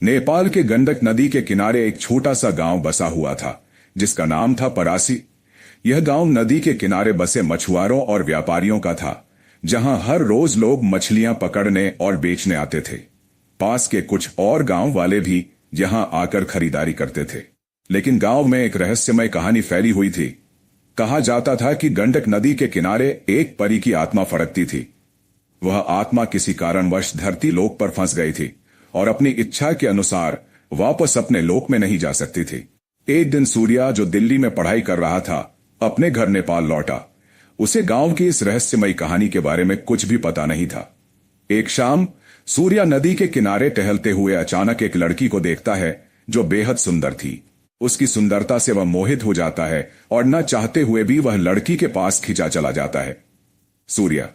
नेपाल के गंडक नदी के किनारे एक छोटा सा गांव बसा हुआ था जिसका नाम था परासी। यह गांव नदी के किनारे बसे मछुआरों और व्यापारियों का था, जहां हर रोज लोग मछलियां पकड़ने और बेचने आते थे। पास के कुछ और गांव वाले भी यहां आकर खरीदारी करते थे। लेकिन गांव में एक रहस्यमय कहानी फैली हुई थी। कहा जाता था कि गंडक नदी के किनारे एक परी की आत्मा फड़कती थी। वह आत्मा किसी कारणवश धरती लोक पर फंस गई थी और अपनी इच्छा के अनुसार वापस अपने लोक में नहीं जा सकती थी। एक दिन सूर्या, जो दिल्ली में पढ़ाई कर रहा था, अपने घर नेपाल लौटा। उसे गांव की इस रहस्यमयी कहानी के बारे में कुछ भी पता नहीं था। एक शाम सूर्या नदी के किनारे टहलते हुए अचानक एक लड़की को देखता है जो बेहद सुंदर थी। उसकी सुंदरता से वह मोहित हो जाता है और न चाहते हुए भी वह लड़की के पास खिंचा चला जाता है। सूर्या,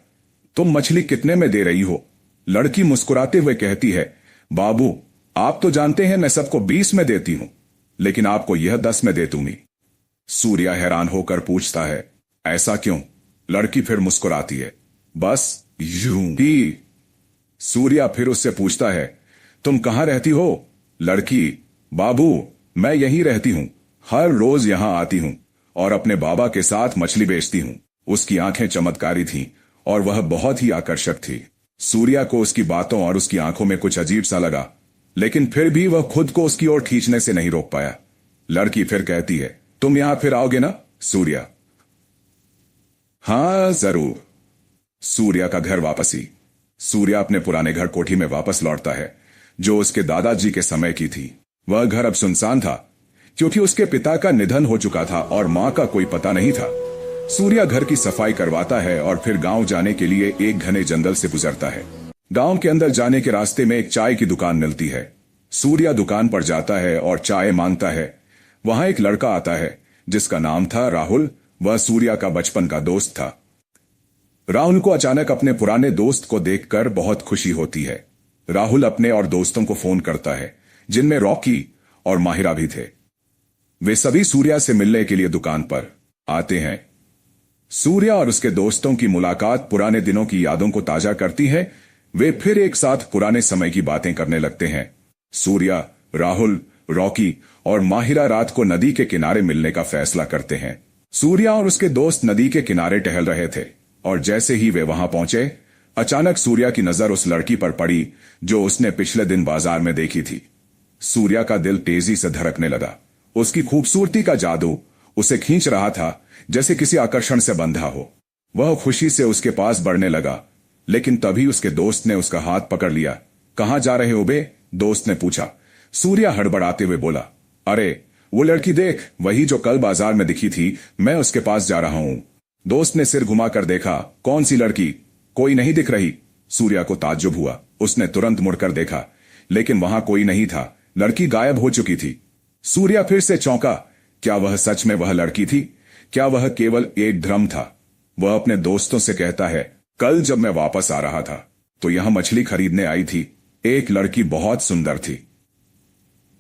तुम मछली कितने में दे रही हो? लड़की मुस्कुराते हुए कहती है, बाबू, आप तो जानते हैं मैं सबको 20 में देती हूं, लेकिन आपको यह 10 में दे दूंगी। सूर्या हैरान होकर पूछता है, ऐसा क्यों? लड़की फिर मुस्कुराती है, बस यूं ही। सूर्या फिर उससे पूछता है, तुम कहां रहती हो? लड़की, बाबू, मैं यहीं रहती हूं, हर रोज यहां आती हूं और अपने बाबा के साथ मछली बेचती हूं। उसकी आंखें चमत्कारी थीं और वह बहुत ही आकर्षक थी। सूर्या को उसकी बातों और उसकी आंखों में कुछ अजीब सा लगा, लेकिन फिर भी वह खुद को उसकी ओर खींचने से नहीं रोक पाया। लड़की फिर कहती है, तुम यहां फिर आओगे ना? सूर्या, हां जरूर। सूर्या का घर वापसी। सूर्या अपने पुराने घर कोठी में वापस लौटता है, जो उसके दादाजी के समय की थी। वह घर अब सुनसान था क्योंकि उसके पिता का निधन हो चुका था और मां का कोई पता नहीं था। सूर्या घर की सफाई करवाता है और फिर गांव जाने के लिए एक घने जंगल से गुजरता है। गांव के अंदर जाने के रास्ते में एक चाय की दुकान मिलती है। सूर्या दुकान पर जाता है और चाय मांगता है। वहां एक लड़का आता है जिसका नाम था राहुल। वह सूर्या का बचपन का दोस्त था। राहुल को अचानक अपने पुराने दोस्त को देखकर बहुत खुशी होती है। राहुल अपने और दोस्तों को फोन करता है, जिनमें रॉकी और माहिरा भी थे। वे सभी सूर्या से मिलने के लिए दुकान पर आते हैं। सूर्या और उसके दोस्तों की मुलाकात पुराने दिनों की यादों को ताजा करती है। वे फिर एक साथ पुराने समय की बातें करने लगते हैं। सूर्या, राहुल, रॉकी और माहिरा रात को नदी के किनारे मिलने का फैसला करते हैं। सूर्या और उसके दोस्त नदी के किनारे टहल रहे थे और जैसे ही वे वहां पहुंचे, अचानक सूर्या की नजर उस लड़की पर पड़ी जो उसने पिछले दिन बाजार में देखी थी। सूर्या का दिल तेजी से धड़कने लगा। उसकी खूबसूरती का जादू उसे खींच रहा था, जैसे किसी आकर्षण से बंधा हो। वह खुशी से उसके पास बढ़ने लगा, लेकिन तभी उसके दोस्त ने उसका हाथ पकड़ लिया। कहां जा रहे हो बे? दोस्त ने पूछा। सूर्या हड़बड़ाते हुए बोला, अरे वो लड़की देख, वही जो कल बाजार में दिखी थी, मैं उसके पास जा रहा हूं। दोस्त ने सिर घुमाकर देखा। कौन सी लड़की? कोई नहीं दिख रही। सूर्या को ताज्जुब हुआ। उसने तुरंत मुड़कर देखा, लेकिन वहां कोई नहीं था। लड़की गायब हो चुकी थी। सूर्या फिर से चौंका। क्या वह सच में वह लड़की थी? क्या वह केवल एक भ्रम था? वह अपने दोस्तों से कहता है, कल जब मैं वापस आ रहा था तो यहां मछली खरीदने आई थी। एक लड़की बहुत सुंदर थी।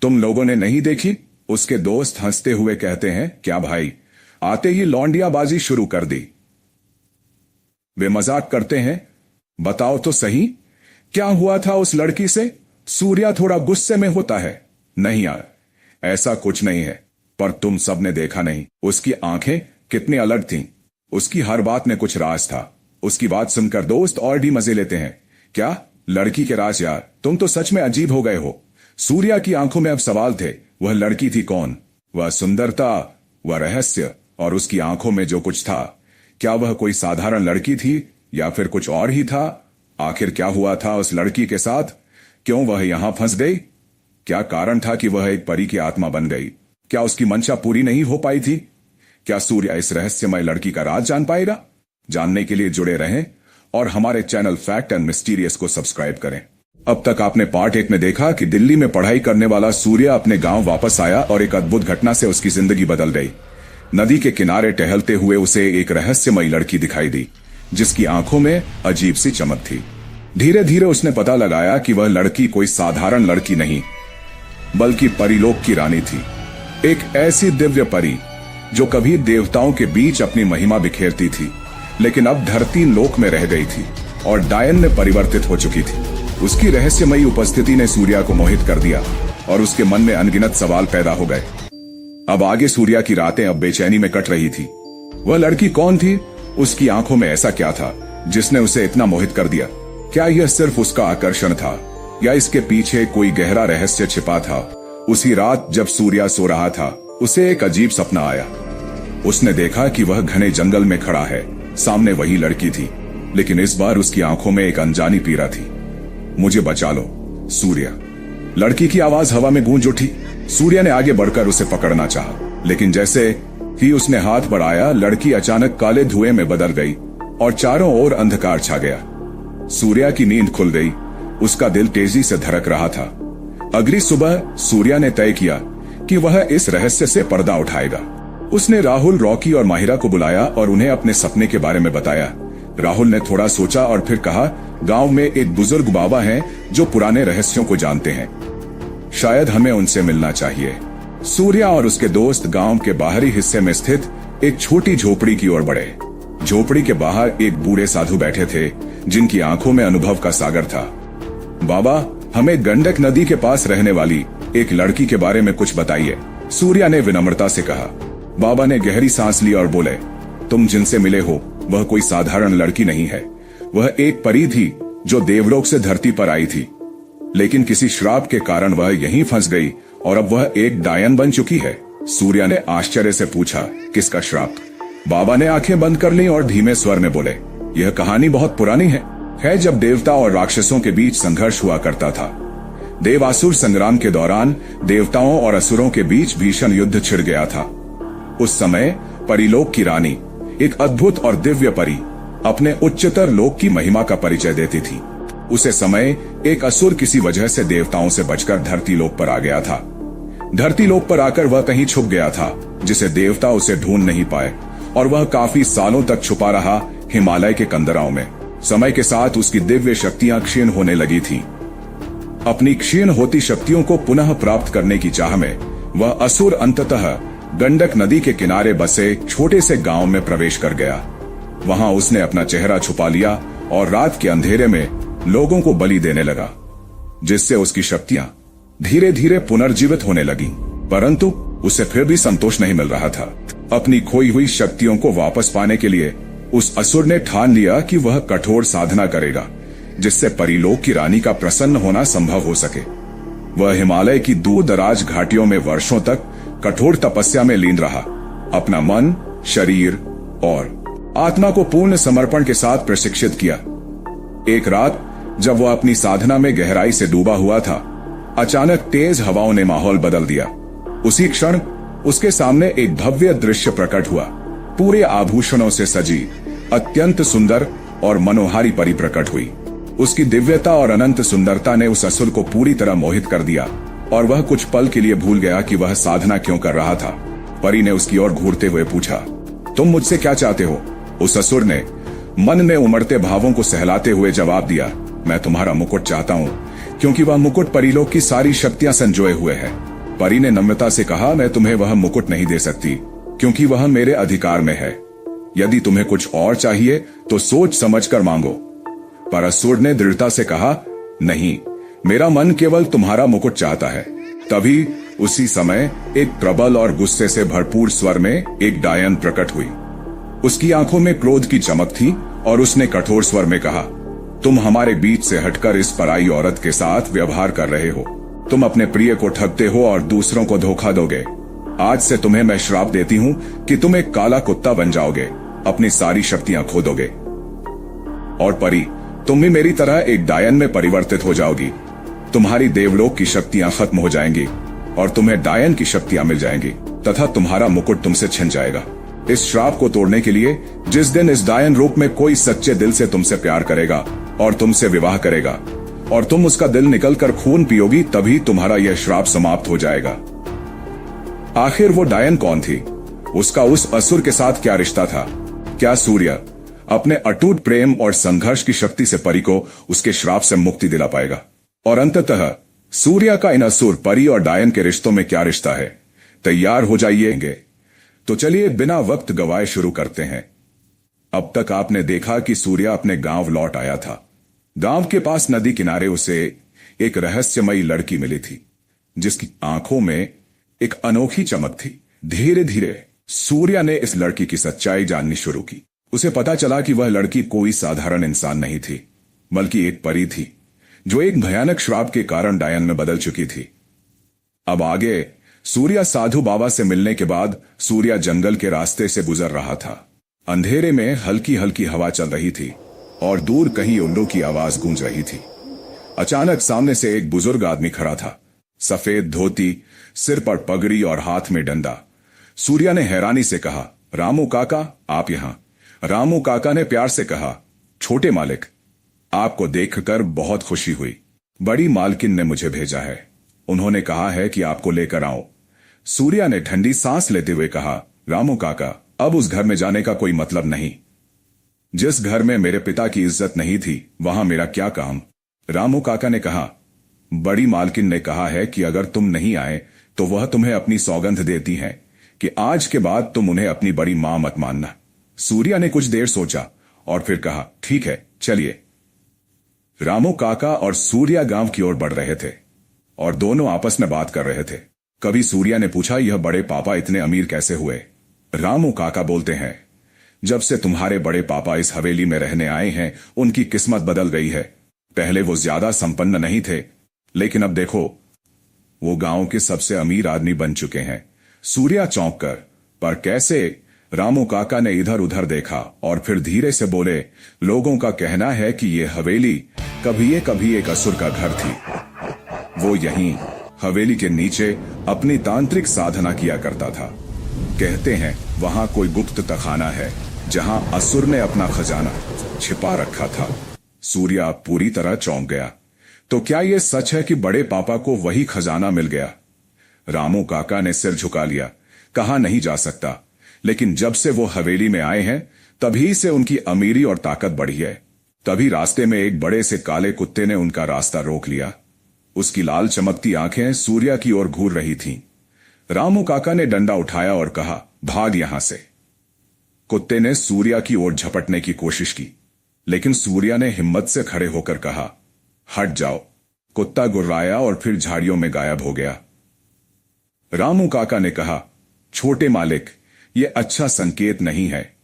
तुम लोगों ने नहीं देखी? उसके दोस्त हंसते हुए कहते हैं, क्या भाई, आते ही लौंडियाबाजी शुरू कर दी। वे मजाक करते हैं। बताओ तो सही, क्या हुआ था उस लड़की से? सूर्या थोड़ा गुस्से में होता है। नहीं यार, ऐसा कुछ नहीं है, पर तुम सबने देखा नहीं, उसकी आंखें कितनी अलग थीं। उसकी हर बात में कुछ राज था। उसकी बात सुनकर दोस्त और भी मजे लेते हैं। क्या लड़की के राज? यार तुम तो सच में अजीब हो गए हो। सूर्या की आंखों में अब सवाल थे। वह लड़की थी कौन? वह सुंदरता, वह रहस्य और उसकी आंखों में जो कुछ था, क्या वह कोई साधारण लड़की थी या फिर कुछ और ही था? आखिर क्या हुआ था उस लड़की के साथ? क्यों वह यहां फंस गई? क्या कारण था कि वह एक परी की आत्मा बन गई? क्या उसकी मंशा पूरी नहीं हो पाई थी? क्या सूर्या इस रहस्यमय लड़की का राज जान पाएगा? जानने के लिए जुड़े रहें और हमारे चैनल फैक्ट एंड मिस्टीरियस को सब्सक्राइब करें। अब तक आपने पार्ट 1 में देखा कि दिल्ली में पढ़ाई करने वाला सूर्या अपने गांव वापस आया और एक अद्भुत घटना से उसकी जिंदगी बदल गई। नदी के किनारे टहलते हुए उसे एक रहस्यमयी लड़की दिखाई दी, जिसकी आंखों में अजीब सी चमक थी। धीरे धीरे उसने पता लगाया कि वह लड़की कोई साधारण लड़की नहीं, बल्कि परीलोक की रानी थी। एक ऐसी दिव्य परी जो कभी देवताओं के बीच अपनी महिमा बिखेरती थी, लेकिन अब धरती लोक में रह गई थी और डायन में परिवर्तित हो चुकी थी। उसकी रहस्यमयी उपस्थिति ने सूर्या को मोहित कर दिया और उसके मन में अनगिनत सवाल पैदा हो गए। अब आगे सूर्या की रातें अब बेचैनी में कट रही थी। वह लड़की कौन थी? उसकी आंखों में ऐसा क्या था जिसने उसे इतना मोहित कर दिया? क्या यह सिर्फ उसका आकर्षण था या इसके पीछे कोई गहरा रहस्य छिपा था? उसी रात जब सूर्या सो रहा था, उसे एक अजीब सपना आया। उसने देखा कि वह घने जंगल में खड़ा है। सामने वही लड़की थी, लेकिन इस बार उसकी आंखों में एक अनजानी पीड़ा थी। मुझे बचा लो, सूर्या। लड़की की आवाज हवा में गूंज उठी। सूर्या ने आगे बढ़कर उसे पकड़ना चाहा, लेकिन जैसे ही उसने हाथ बढ़ाया, लड़की अचानक काले धुएं में बदल गई और चारों ओर अंधकार छा गया। सूर्या की नींद खुल गई। उसका दिल तेजी से धड़क रहा था। अगली सुबह सूर्या ने तय किया कि वह इस रहस्य से पर्दा उठाएगा। उसने राहुल, रॉकी और माहिरा को बुलाया और उन्हें अपने सपने के बारे में बताया। राहुल ने थोड़ा सोचा और फिर कहा, गांव में एक बुजुर्ग बाबा हैं जो पुराने रहस्यों को जानते हैं। शायद हमें उनसे मिलना चाहिए। सूर्या और उसके दोस्त गांव के बाहरी हिस्से में स्थित एक छोटी झोपड़ी की ओर बढ़े। झोपड़ी के बाहर एक बूढ़े साधु बैठे थे, जिनकी आंखों में अनुभव का सागर था। बाबा, हमें गंडक नदी के पास रहने वाली एक लड़की के बारे में कुछ बताइए, सूर्या ने विनम्रता से कहा। बाबा ने गहरी सांस ली और बोले, तुम जिनसे मिले हो वह कोई साधारण लड़की नहीं है। वह एक परी थी जो देवलोक से धरती पर आई थी, लेकिन किसी श्राप के कारण वह यहीं फंस गई और अब वह एक डायन बन चुकी है। सूर्या ने आश्चर्य से पूछा, किसका श्राप? बाबा ने आंखें बंद कर ली और धीमे स्वर में बोले, यह कहानी बहुत पुरानी है जब देवता और राक्षसों के बीच संघर्ष हुआ करता था। देवासुर संग्राम के दौरान देवताओं और असुरों के बीच भीषण युद्ध छिड़ गया था। उस समय परिलोक की रानी, एक अद्भुत और दिव्य परी, अपने उच्चतर लोक की महिमा का परिचय देती थी। उसे समय एक असुर किसी वजह से देवताओं से बचकर धरती लोक पर आ गया था। धरती लोक पर आकर वह कहीं छुप गया था, जिसे देवता उसे ढूंढ नहीं पाए, और वह काफी सालों तक छुपा रहा हिमालय के कंदराओं में। समय के साथ उसकी दिव्य शक्तियां क्षीण होने लगी थी। अपनी क्षीण होती शक्तियों को पुनः प्राप्त करने की चाह में वह असुर अंततः गंडक नदी के किनारे बसे छोटे से गांव में प्रवेश कर गया। वहां उसने अपना चेहरा छुपा लिया और रात के अंधेरे में लोगों को बलि देने लगा, जिससे उसकी शक्तियां धीरे धीरे पुनर्जीवित होने लगी। परंतु उसे फिर भी संतोष नहीं मिल रहा था। अपनी खोई हुई शक्तियों को वापस पाने के लिए उस असुर ने ठान लिया कि वह कठोर साधना करेगा, जिससे परिलोक की रानी का प्रसन्न होना संभव हो सके। वह हिमालय की दूर दराज घाटियों में वर्षों तक कठोर तपस्या में लीन रहा, अपना मन, शरीर और आत्मा को पूर्ण समर्पण के साथ प्रशिक्षित किया। एक रात जब वह अपनी साधना में गहराई से डूबा हुआ था, अचानक तेज हवाओं ने माहौल बदल दिया। उसी क्षण उसके सामने एक भव्य दृश्य प्रकट हुआ। पूरे आभूषणों से सजी अत्यंत सुंदर और मनोहारी परी प्रकट हुई। उसकी दिव्यता और अनंत सुंदरता ने उस असुर को पूरी तरह मोहित कर दिया और वह कुछ पल के लिए भूल गया कि वह साधना क्यों कर रहा था। परी ने उसकी ओर घूरते हुए पूछा, तुम मुझसे क्या चाहते हो? उस असुर ने मन में उमड़ते भावों को सहलाते हुए जवाब दिया, मैं तुम्हारा मुकुट चाहता हूँ, क्योंकि वह मुकुट परिलोक की सारी शक्तियां संजोए हुए है। परी ने नम्रता से कहा, मैं तुम्हें वह मुकुट नहीं दे सकती, क्योंकि वह मेरे अधिकार में है। यदि तुम्हें कुछ और चाहिए तो सोच समझकर मांगो। पर असुर ने दृढ़ता से कहा, नहीं, मेरा मन केवल तुम्हारा मुकुट चाहता है। तभी उसी समय एक प्रबल और गुस्से से भरपूर स्वर में एक डायन प्रकट हुई। उसकी आंखों में क्रोध की चमक थी और उसने कठोर स्वर में कहा, तुम हमारे बीच से हटकर इस पराई औरत के साथ व्यवहार कर रहे हो। तुम अपने प्रिय को ठगते हो और दूसरों को धोखा दोगे। आज से तुम्हें मैं श्राप देती हूँ कि तुम एक काला कुत्ता बन जाओगे, अपनी सारी शक्तियां खो दोगे। और परी, तुम भी मेरी तरह एक डायन में परिवर्तित हो जाओगी। तुम्हारी देवलोक की शक्तियां खत्म हो जाएंगी और तुम्हें डायन की शक्तियां मिल जाएंगी तथा तुम्हारा मुकुट तुमसे छिन जाएगा। इस श्राप को तोड़ने के लिए जिस दिन इस डायन रूप में कोई सच्चे दिल से तुमसे प्यार करेगा और तुमसे विवाह करेगा और तुम उसका दिल निकलकर खून पियोगी, तभी तुम्हारा यह श्राप समाप्त हो जाएगा। आखिर वो डायन कौन थी? उसका उस असुर के साथ क्या रिश्ता था? क्या सूर्य अपने अटूट प्रेम और संघर्ष की शक्ति से परी को उसके श्राप से मुक्ति दिला पाएगा? और अंततः सूर्य का इन असुर, परी और डायन के रिश्तों में क्या रिश्ता है? तैयार हो जाइएगा। तो चलिए बिना वक्त गवाए शुरू करते हैं। अब तक आपने देखा कि सूर्य अपने गांव लौट आया था। गांव के पास नदी किनारे उसे एक रहस्यमयी लड़की मिली थी, जिसकी आंखों में एक अनोखी चमक थी। धीरे धीरे सूर्या ने इस लड़की की सच्चाई जाननी शुरू की। उसे पता चला कि वह लड़की कोई साधारण इंसान नहीं थी, बल्कि एक परी थी, जो एक भयानक श्राप के कारण डायन में बदल चुकी थी। अब आगे सूर्या साधु बाबा से मिलने के बाद सूर्या जंगल के रास्ते से गुजर रहा था। अंधेरे में हल्की हल्की हवा चल रही थी और दूर कहीं उल्लू की आवाज गूंज रही थी। अचानक सामने से एक बुजुर्ग आदमी खड़ा था, सफेद धोती, सिर पर पगड़ी और हाथ में डंडा। सूर्या ने हैरानी से कहा, रामू काका, आप यहां? रामू काका ने प्यार से कहा, छोटे मालिक, आपको देखकर बहुत खुशी हुई। बड़ी मालकिन ने मुझे भेजा है। उन्होंने कहा है कि आपको लेकर आऊं। सूर्या ने ठंडी सांस लेते हुए कहा, रामू काका, अब उस घर में जाने का कोई मतलब नहीं। जिस घर में मेरे पिता की इज्जत नहीं थी, वहां मेरा क्या काम? रामू काका ने कहा, बड़ी मालकिन ने कहा है कि अगर तुम नहीं आए तो वह तुम्हें अपनी सौगंध देती हैं कि आज के बाद तुम उन्हें अपनी बड़ी मां मत मानना। सूर्या ने कुछ देर सोचा और फिर कहा, ठीक है, चलिए। रामू काका और सूर्या गांव की ओर बढ़ रहे थे और दोनों आपस में बात कर रहे थे। कभी सूर्या ने पूछा, यह बड़े पापा इतने अमीर कैसे हुए? रामू काका बोलते हैं, जब से तुम्हारे बड़े पापा इस हवेली में रहने आए हैं, उनकी किस्मत बदल गई है। पहले वो ज्यादा संपन्न नहीं थे, लेकिन अब देखो, वो गांव के सबसे अमीर आदमी बन चुके हैं। सूर्या चौंक कर, पर कैसे? रामू काका ने इधर उधर देखा और फिर धीरे से बोले, लोगों का कहना है कि ये हवेली कभी एक असुर का घर थी। वो यहीं हवेली के नीचे अपनी तांत्रिक साधना किया करता था। कहते हैं वहां कोई गुप्त तखाना है जहां असुर ने अपना खजाना छिपा रखा था। सूर्या पूरी तरह चौंक गया। तो क्या यह सच है कि बड़े पापा को वही खजाना मिल गया? रामू काका ने सिर झुका लिया, कहा, नहीं जा सकता। लेकिन जब से वो हवेली में आए हैं, तभी से उनकी अमीरी और ताकत बढ़ी है। तभी रास्ते में एक बड़े से काले कुत्ते ने उनका रास्ता रोक लिया। उसकी लाल चमकती आंखें सूर्या की ओर घूर रही थीं। रामू काका ने डंडा उठाया और कहा, भाग यहां से। कुत्ते ने सूर्या की ओर झपटने की कोशिश की, लेकिन सूर्या ने हिम्मत से खड़े होकर कहा, हट जाओ। कुत्ता गुर्राया और फिर झाड़ियों में गायब हो गया। रामू काका ने कहा, छोटे मालिक, यह अच्छा संकेत नहीं है।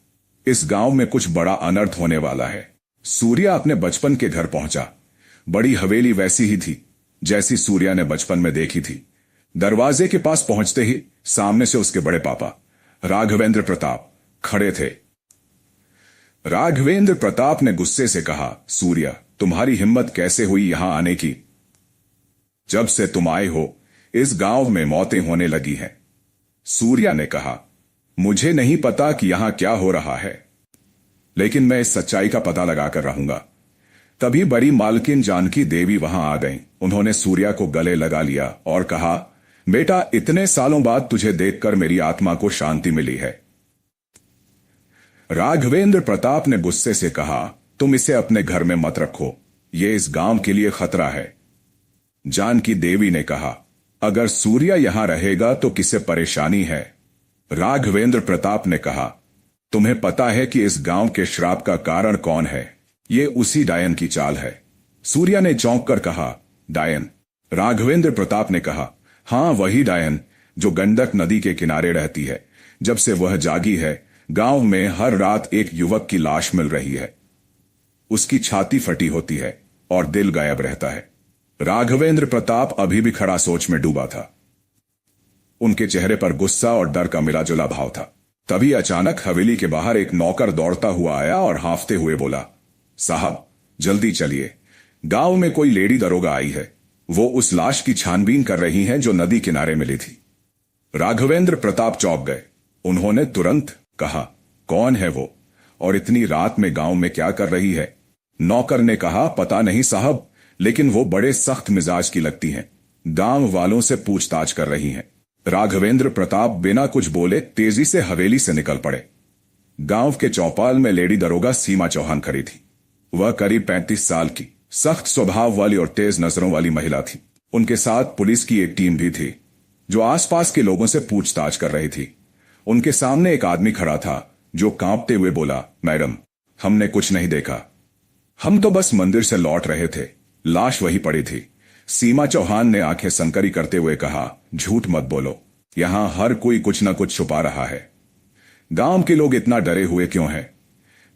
इस गांव में कुछ बड़ा अनर्थ होने वाला है। सूर्या अपने बचपन के घर पहुंचा। बड़ी हवेली वैसी ही थी जैसी सूर्या ने बचपन में देखी थी। दरवाजे के पास पहुंचते ही सामने से उसके बड़े पापा राघवेंद्र प्रताप खड़े थे। राघवेंद्र प्रताप ने गुस्से से कहा, सूर्या, तुम्हारी हिम्मत कैसे हुई यहां आने की? जब से तुम आए हो, इस गांव में मौतें होने लगी हैं। सूर्या ने कहा, मुझे नहीं पता कि यहां क्या हो रहा है, लेकिन मैं इस सच्चाई का पता लगाकर रहूंगा। तभी बड़ी मालकिन जानकी देवी वहां आ गईं। उन्होंने सूर्या को गले लगा लिया और कहा, बेटा, इतने सालों बाद तुझे देखकर मेरी आत्मा को शांति मिली है। राघवेंद्र प्रताप ने गुस्से से कहा, तुम इसे अपने घर में मत रखो, यह इस गांव के लिए खतरा है। जानकी देवी ने कहा, अगर सूर्या यहां रहेगा तो किसे परेशानी है? राघवेंद्र प्रताप ने कहा, तुम्हें पता है कि इस गांव के श्राप का कारण कौन है? ये उसी डायन की चाल है। सूर्या ने चौंक कर कहा, डायन? राघवेंद्र प्रताप ने कहा, हां, वही डायन जो गंडक नदी के किनारे रहती है। जब से वह जागी है, गांव में हर रात एक युवक की लाश मिल रही है। उसकी छाती फटी होती है और दिल गायब रहता है। राघवेंद्र प्रताप अभी भी खड़ा सोच में डूबा था। उनके चेहरे पर गुस्सा और डर का मिलाजुला भाव था। तभी अचानक हवेली के बाहर एक नौकर दौड़ता हुआ आया और हांफते हुए बोला, साहब, जल्दी चलिए, गांव में कोई लेडी दरोगा आई है। वो उस लाश की छानबीन कर रही हैं जो नदी किनारे मिली थी। राघवेंद्र प्रताप चौंक गए। उन्होंने तुरंत कहा, कौन है वो और इतनी रात में गांव में क्या कर रही है? नौकर ने कहा, पता नहीं साहब, लेकिन वो बड़े सख्त मिजाज की लगती हैं। गांव वालों से पूछताछ कर रही हैं। राघवेंद्र प्रताप बिना कुछ बोले तेजी से हवेली से निकल पड़े। गांव के चौपाल में लेडी दरोगा सीमा चौहान खड़ी थी। वह करीब 35 साल की, सख्त स्वभाव वाली और तेज नजरों वाली महिला थी। उनके साथ पुलिस की एक टीम भी थी जो आसपास के लोगों से पूछताछ कर रही थी। उनके सामने एक आदमी खड़ा था जो कांपते हुए बोला, मैडम, हमने कुछ नहीं देखा। हम तो बस मंदिर से लौट रहे थे, लाश वही पड़ी थी। सीमा चौहान ने आंखें संकरी करते हुए कहा, झूठ मत बोलो, यहां हर कोई कुछ न कुछ छुपा रहा है। गांव के लोग इतना डरे हुए क्यों हैं?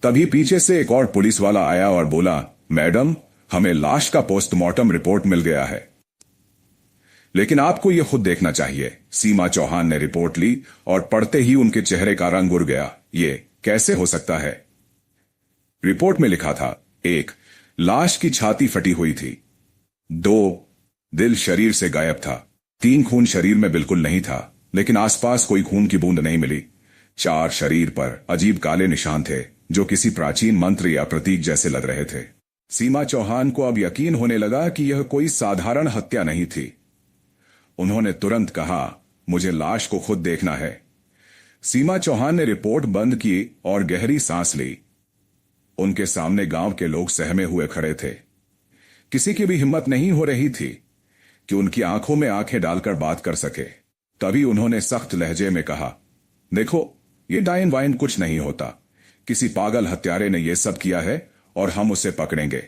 तभी पीछे से एक और पुलिस वाला आया और बोला, मैडम, हमें लाश का पोस्टमार्टम रिपोर्ट मिल गया है, लेकिन आपको यह खुद देखना चाहिए। सीमा चौहान ने रिपोर्ट ली और पढ़ते ही उनके चेहरे का रंग उड़ गया। ये कैसे हो सकता है? रिपोर्ट में लिखा था, 1. लाश की छाती फटी हुई थी। 2. दिल शरीर से गायब था। 3. खून शरीर में बिल्कुल नहीं था, लेकिन आसपास कोई खून की बूंद नहीं मिली। 4. शरीर पर अजीब काले निशान थे, जो किसी प्राचीन मंत्र या प्रतीक जैसे लग रहे थे। सीमा चौहान को अब यकीन होने लगा कि यह कोई साधारण हत्या नहीं थी। उन्होंने तुरंत कहा, मुझे लाश को खुद देखना है। सीमा चौहान ने रिपोर्ट बंद की और गहरी सांस ली। उनके सामने गांव के लोग सहमे हुए खड़े थे। किसी की भी हिम्मत नहीं हो रही थी कि उनकी आंखों में आंखें डालकर बात कर सके। तभी उन्होंने सख्त लहजे में कहा, देखो, ये डायन वाइन कुछ नहीं होता। किसी पागल हत्यारे ने यह सब किया है और हम उसे पकड़ेंगे।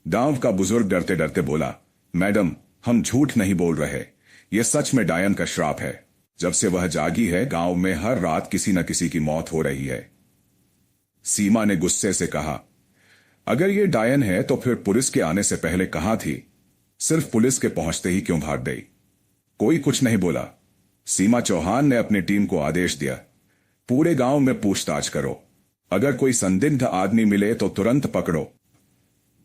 गांव का बुजुर्ग डरते डरते बोला, मैडम, हम झूठ नहीं बोल रहे, यह सच में डायन का श्राप है। जब से वह जागी है, गांव में हर रात किसी न किसी की मौत हो रही है। सीमा ने गुस्से से कहा, अगर यह डायन है तो फिर पुलिस के आने से पहले कहां थी? सिर्फ पुलिस के पहुंचते ही क्यों भाग गई? कोई कुछ नहीं बोला। सीमा चौहान ने अपनी टीम को आदेश दिया, पूरे गांव में पूछताछ करो। अगर कोई संदिग्ध आदमी मिले तो तुरंत पकड़ो।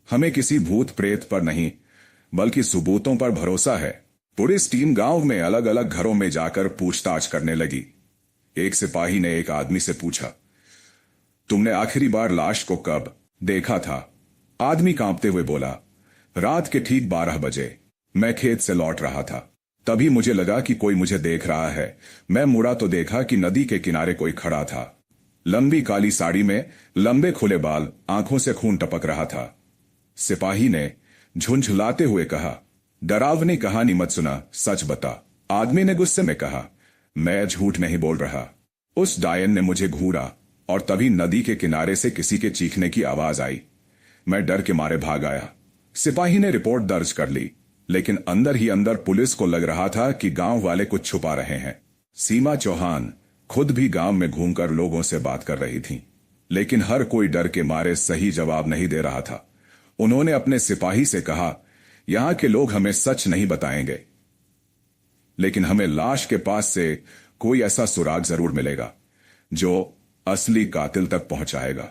हमें किसी भूत प्रेत पर नहीं, बल्कि सबूतों पर भरोसा है। पुलिस टीम गांव में अलग अलग घरों में जाकर पूछताछ करने लगी। एक सिपाही ने एक आदमी से पूछा, तुमने आखिरी बार लाश को कब देखा था? आदमी कांपते हुए बोला, रात के ठीक 12 बजे। मैं खेत से लौट रहा था, तभी मुझे लगा कि कोई मुझे देख रहा है। मैं मुड़ा तो देखा कि नदी के किनारे कोई खड़ा था। लंबी काली साड़ी में, लंबे खुले बाल, आंखों से खून टपक रहा था। सिपाही ने झुंझुलाते हुए कहा, डरावनी कहानी मत सुना, सच बता। आदमी ने गुस्से में कहा, मैं झूठ नहीं बोल रहा। उस डायन ने मुझे घूरा और तभी नदी के किनारे से किसी के चीखने की आवाज आई। मैं डर के मारे भाग आया। सिपाही ने रिपोर्ट दर्ज कर ली, लेकिन अंदर ही अंदर पुलिस को लग रहा था कि गांव वाले कुछ छुपा रहे हैं। सीमा चौहान खुद भी गांव में घूमकर लोगों से बात कर रही थी, लेकिन हर कोई डर के मारे सही जवाब नहीं दे रहा था। उन्होंने अपने सिपाही से कहा, यहां के लोग हमें सच नहीं बताएंगे, लेकिन हमें लाश के पास से कोई ऐसा सुराग जरूर मिलेगा जो असली कातिल तक पहुंचाएगा।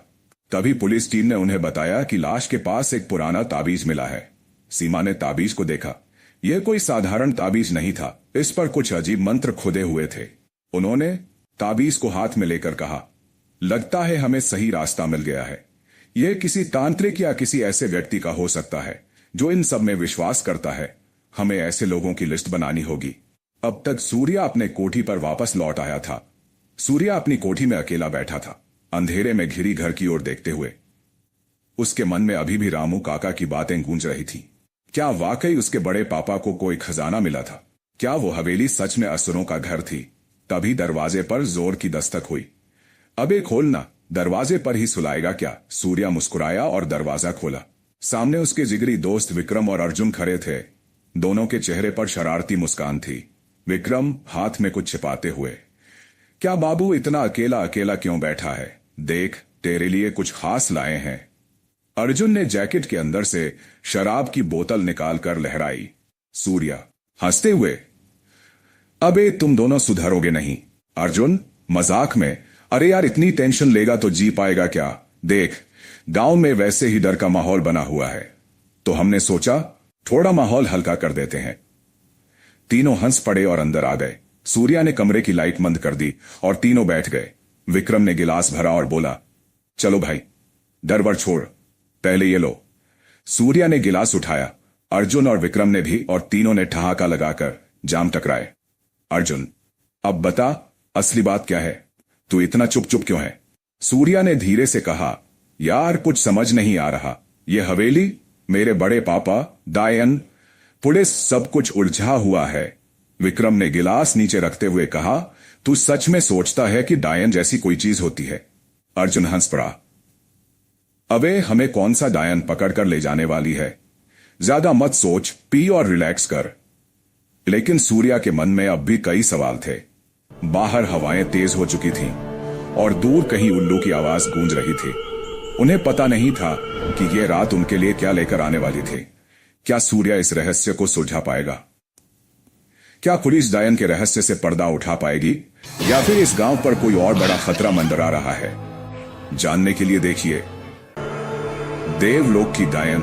तभी पुलिस टीम ने उन्हें बताया कि लाश के पास एक पुराना ताबीज मिला है। सीमा ने ताबीज को देखा। यह कोई साधारण ताबीज नहीं था, इस पर कुछ अजीब मंत्र खुदे हुए थे। उन्होंने ताबीज को हाथ में लेकर कहा, लगता है हमें सही रास्ता मिल गया है। यह किसी तांत्रिक या किसी ऐसे व्यक्ति का हो सकता है जो इन सब में विश्वास करता है। हमें ऐसे लोगों की लिस्ट बनानी होगी। अब तक सूर्या अपने कोठी पर वापस लौट आया था। सूर्या अपनी कोठी में अकेला बैठा था, अंधेरे में घिरी घर की ओर देखते हुए। उसके मन में अभी भी रामू काका की बातें गूंज रही थी। क्या वाकई उसके बड़े पापा को कोई खजाना मिला था? क्या वो हवेली सच में असुरों का घर थी? तभी दरवाजे पर जोर की दस्तक हुई। अबे खोलना, दरवाजे पर ही सुलाएगा क्या? सूर्या मुस्कुराया और दरवाजा खोला। सामने उसके जिगरी दोस्त विक्रम और अर्जुन खड़े थे। दोनों के चेहरे पर शरारती मुस्कान थी। विक्रम हाथ में कुछ छिपाते हुए, क्या बाबू इतना अकेला अकेला क्यों बैठा है? देख, तेरे लिए कुछ खास लाए हैं। अर्जुन ने जैकेट के अंदर से शराब की बोतल निकालकर लहराई। सूर्या हंसते हुए, अबे तुम दोनों सुधरोगे नहीं। अर्जुन मजाक में, अरे यार इतनी टेंशन लेगा तो जी पाएगा क्या? देख, गांव में वैसे ही डर का माहौल बना हुआ है, तो हमने सोचा थोड़ा माहौल हल्का कर देते हैं। तीनों हंस पड़े और अंदर आ गए। सूर्या ने कमरे की लाइट बंद कर दी और तीनों बैठ गए। विक्रम ने गिलास भरा और बोला, चलो भाई, डर वर छोड़, पहले ये लो। सूर्या ने गिलास उठाया। अर्जुन और विक्रम ने भी, और तीनों ने ठहाका लगाकर जाम टकराए। अर्जुन, अब बता, असली बात क्या है? तू इतना चुप चुप क्यों है? सूर्या ने धीरे से कहा, यार कुछ समझ नहीं आ रहा। यह हवेली, मेरे बड़े पापा, डायन, पुलिस, सब कुछ उलझा हुआ है। विक्रम ने गिलास नीचे रखते हुए कहा, तू सच में सोचता है कि डायन जैसी कोई चीज होती है? अर्जुन हंस पड़ा। अबे हमें कौन सा डायन पकड़ कर ले जाने वाली है? ज्यादा मत सोच, पी और रिलैक्स कर। लेकिन सूर्या के मन में अब भी कई सवाल थे। बाहर हवाएं तेज हो चुकी थीं और दूर कहीं उल्लू की आवाज गूंज रही थी। उन्हें पता नहीं था कि यह रात उनके लिए क्या लेकर आने वाली थी। क्या सूर्या इस रहस्य को सुलझा पाएगा? क्या पुलिस डायन के रहस्य से पर्दा उठा पाएगी, या फिर इस गांव पर कोई और बड़ा खतरा मंडरा रहा है? जानने के लिए देखिए देवलोक की डायन।